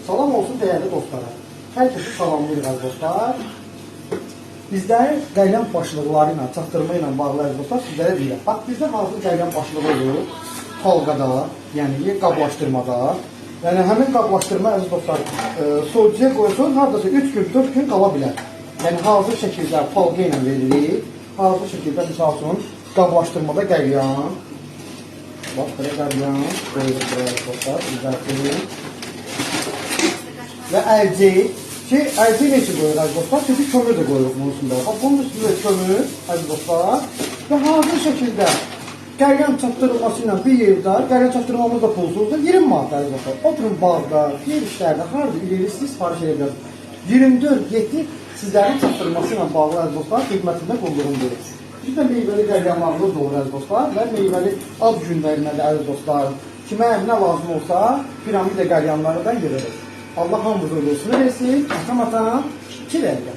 Salam olsun değerli dostlara. Herkese salamlayırıq əziz dostlar. Bizlərin qəlyan başlıqları ilə, çatdırma ilə bağlı əziz dostlar sizlərə deyirəm. Bax, bizdə hazır qəlyan başlığı olur. Xalqada, yəni qablaşdırmada. Yəni həmin qablaşdırma əziz dostlar soğucuya qoysun, hardasa 3 gün, 4 gün qala bilər. Yəni hazır şəkildə xalqa ilə veririk. Hazır şəkildə misal üçün qablaşdırmada qəlyan. Bax, belə qəlyan qoyuruq buraya dostlar, izlətirik. Və əlcək ki, əlcək necə qoyuruq əziz dostlar? Çünki kömür də qoyuruq bunun üstündə. Bunun üstündə kömür əziz dostlar. Və hazır şəkildə qəlyan çatdırılması ilə bir yerdə, qəlyan çatdırmamız da pulsuzdur, 20 manat əziz dostlar. Oturun bağda, yer işlərdə, harada ilerisi sipariş edə bilərsiniz. 24-7 sizlərin çatdırılması ilə bağlı əziz dostlar xidmətində qulluğunu verir. Biz də meyvəli qəlyanlarımız da olur əziz dostlar və meyvəli ad günlərində də əziz dostlar. Kimə nə lazım olsa piramida qəlyanlarından görürük. Allah hamımızın ruhunu versin. Atam 2 dəqiqə.